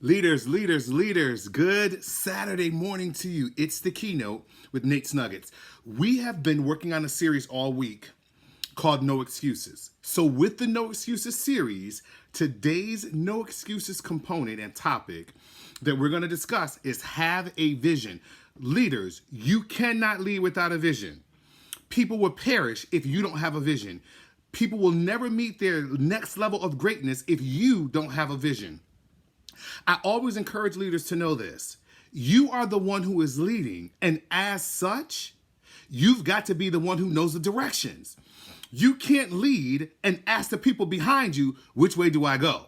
Leaders, leaders, leaders, good Saturday morning to you. It's the keynote with Nate's Nuggets. We have been working on a series all week called No Excuses. So, with the No Excuses series, today's No Excuses component and topic that we're going to discuss is have a vision. Leaders, you cannot lead without a vision. People will perish if you don't have a vision. People will never meet their next level of greatness if you don't have a vision. I always encourage leaders to know this. You are the one who is leading, and as such, you've got to be the one who knows the directions. You can't lead and ask the people behind you, which way do I go?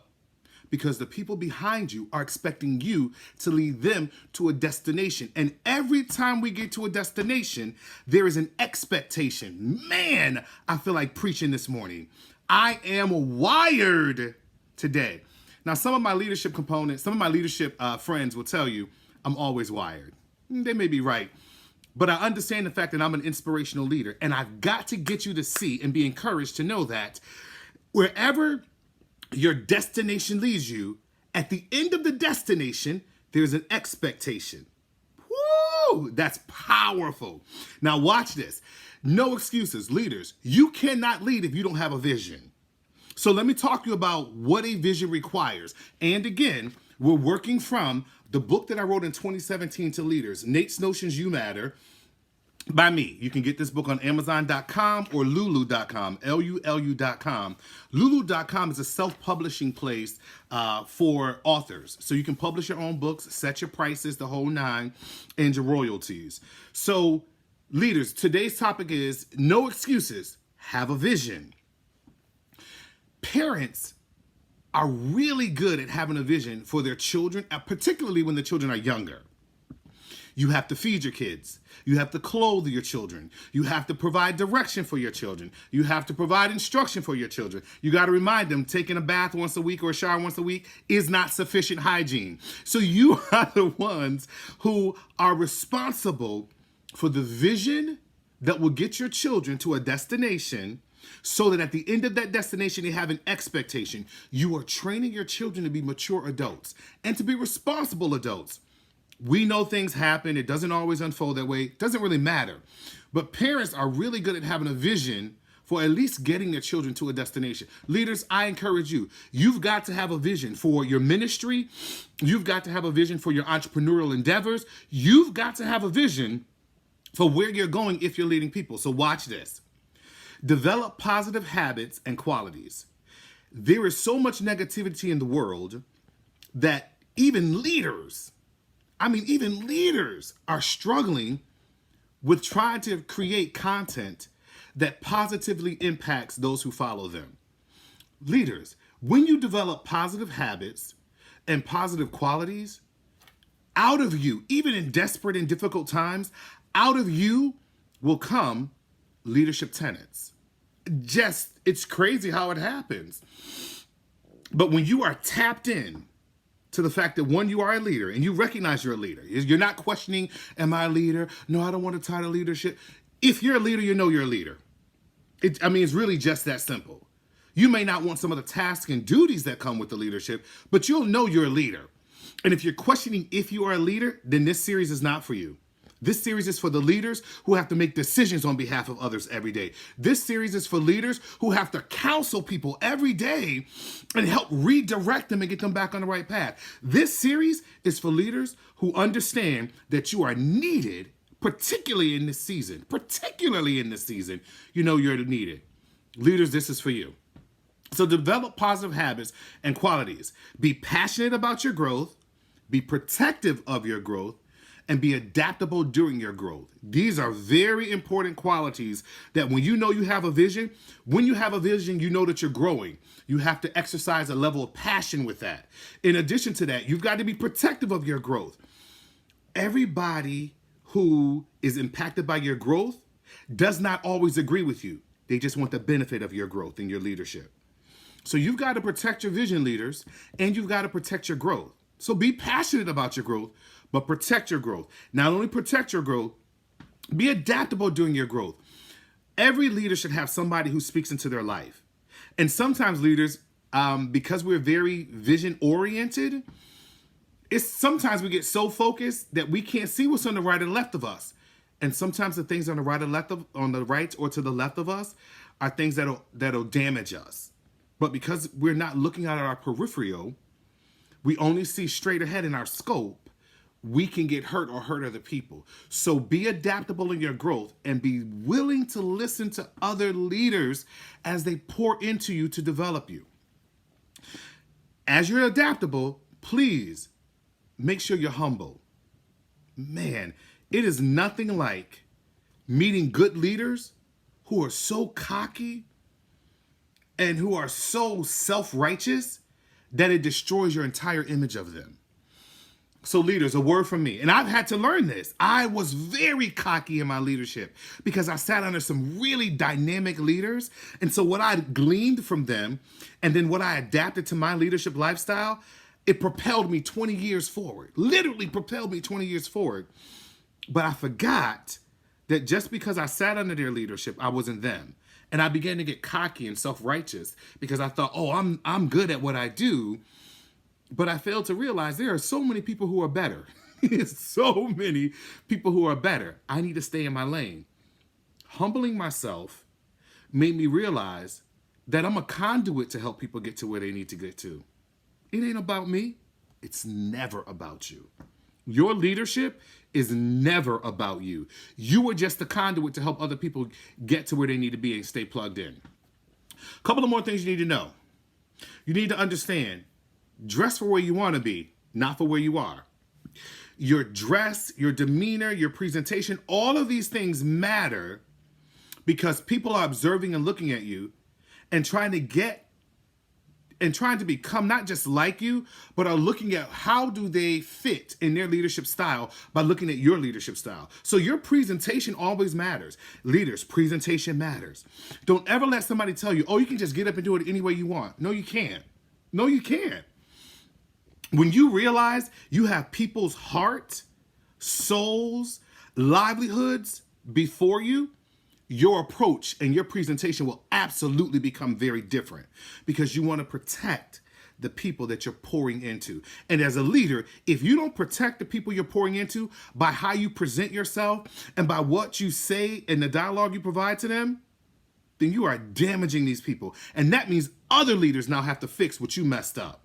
Because the people behind you are expecting you to lead them to a destination. And every time we get to a destination, there is an expectation. Man, I feel like preaching this morning. I am wired today. Now, some of my leadership components, some of my leadership friends will tell you I'm always wired. They may be right. But I understand the fact that I'm an inspirational leader. And I've got to get you to see and be encouraged to know that wherever your destination leads you, at the end of the destination, there's an expectation. Woo! That's powerful. Now watch this. No excuses, leaders. You cannot lead if you don't have a vision. So let me talk to you about what a vision requires. And again, we're working from the book that I wrote in 2017 to leaders, Nate's Notions You Matter, by me. You can get this book on Amazon.com or Lulu.com, Lulu.com. Lulu.com is a self-publishing place for authors. So you can publish your own books, set your prices, the whole nine, and your royalties. So leaders, today's topic is no excuses, have a vision. Parents are really good at having a vision for their children, particularly when the children are younger. You have to feed your kids. You have to clothe your children. You have to provide direction for your children. You have to provide instruction for your children. You got to remind them taking a bath once a week or a shower once a week is not sufficient hygiene. So you are the ones who are responsible for the vision that will get your children to a destination, so that at the end of that destination, they have an expectation. You are training your children to be mature adults and to be responsible adults. We know things happen. It doesn't always unfold that way. It doesn't really matter. But parents are really good at having a vision for at least getting their children to a destination. Leaders, I encourage you. You've got to have a vision for your ministry. You've got to have a vision for your entrepreneurial endeavors. You've got to have a vision for where you're going if you're leading people. So watch this. Develop positive habits and qualities. There is so much negativity in the world that even leaders are struggling with trying to create content that positively impacts those who follow them. Leaders, when you develop positive habits and positive qualities, out of you, even in desperate and difficult times, out of you will come leadership tenets. It's crazy how it happens. But when you are tapped in to the fact that one, you are a leader and you recognize you're a leader. You're not questioning, am I a leader? No, I don't want a title of leadership. If you're a leader, you know you're a leader. It's really just that simple. You may not want some of the tasks and duties that come with the leadership, but you'll know you're a leader. And if you're questioning if you are a leader, then this series is not for you. This series is for the leaders who have to make decisions on behalf of others every day. This series is for leaders who have to counsel people every day and help redirect them and get them back on the right path. This series is for leaders who understand that you are needed, particularly in this season. You know you're needed. Leaders, this is for you. So develop positive habits and qualities. Be passionate about your growth. Be protective of your growth. And be adaptable during your growth. These are very important qualities that when you know you have a vision, you know that you're growing. You have to exercise a level of passion with that. In addition to that, you've got to be protective of your growth. Everybody who is impacted by your growth does not always agree with you. They just want the benefit of your growth and your leadership. So you've got to protect your vision, leaders, and you've got to protect your growth. So be passionate about your growth, but protect your growth. Not only protect your growth, be adaptable during your growth. Every leader should have somebody who speaks into their life. And sometimes leaders, because we're very vision oriented, It's sometimes we get so focused that we can't see what's on the right and left of us. And sometimes the things on the right or left of on the right or to the left of us are things that'll damage us. But because we're not looking at our peripheral, we only see straight ahead in our scope, we can get hurt or hurt other people. So be adaptable in your growth and be willing to listen to other leaders as they pour into you to develop you. As you're adaptable, please make sure you're humble. Man, it is nothing like meeting good leaders who are so cocky and who are so self-righteous that it destroys your entire image of them. So leaders, a word from me. And I've had to learn this. I was very cocky in my leadership because I sat under some really dynamic leaders. And so what I gleaned from them and then what I adapted to my leadership lifestyle, it propelled me 20 years forward. Literally propelled me 20 years forward. But I forgot that just because I sat under their leadership, I wasn't them. And I began to get cocky and self-righteous because I thought, oh, I'm good at what I do. But I failed to realize there are so many people who are better. So many people who are better. I need to stay in my lane. Humbling myself made me realize that I'm a conduit to help people get to where they need to get to. It ain't about me. It's never about you. Your leadership is never about you. You are just the conduit to help other people get to where they need to be and stay plugged in. A couple of more things you need to know. You need to understand, dress for where you want to be, not for where you are. Your dress, your demeanor, your presentation, all of these things matter because people are observing and looking at you and trying to become not just like you, but are looking at how do they fit in their leadership style by looking at your leadership style. So your presentation always matters. Leaders, presentation matters. Don't ever let somebody tell you, oh, you can just get up and do it any way you want. No, you can't. No, you can't. When you realize you have people's heart, souls, livelihoods before you, your approach and your presentation will absolutely become very different because you want to protect the people that you're pouring into. And as a leader, if you don't protect the people you're pouring into by how you present yourself and by what you say and the dialogue you provide to them, then you are damaging these people. And that means other leaders now have to fix what you messed up.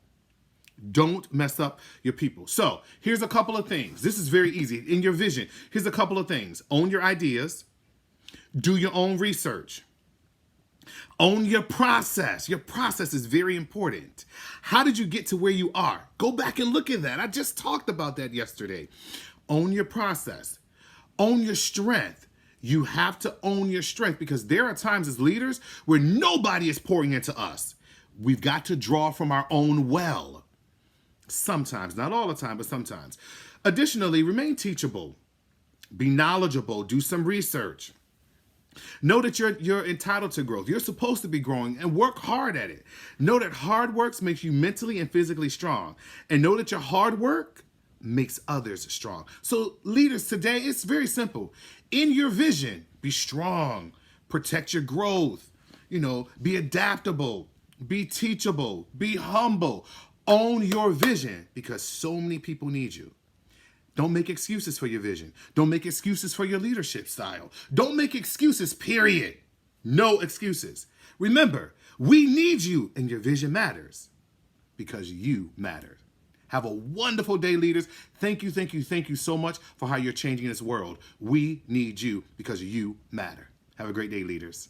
Don't mess up your people. So here's a couple of things. This is very easy. In your vision, here's a couple of things. Own your ideas. Do your own research. Own your process. Your process is very important. How did you get to where you are? Go back and look at that. I just talked about that yesterday. Own your process. Own your strength. You have to own your strength because there are times as leaders where nobody is pouring into us. We've got to draw from our own well. Sometimes, not all the time, but sometimes. Additionally, remain teachable. Be knowledgeable. Do some research. Know that you're entitled to growth. You're supposed to be growing and work hard at it. Know that hard work makes you mentally and physically strong. And know that your hard work makes others strong. So leaders today, it's very simple. In your vision, be strong. Protect your growth. Be adaptable. Be teachable. Be humble. Own your vision because so many people need you. Don't make excuses for your vision. Don't make excuses for your leadership style. Don't make excuses, period. No excuses. Remember, we need you and your vision matters because you matter. Have a wonderful day, leaders. Thank you so much for how you're changing this world. We need you because you matter. Have a great day, leaders.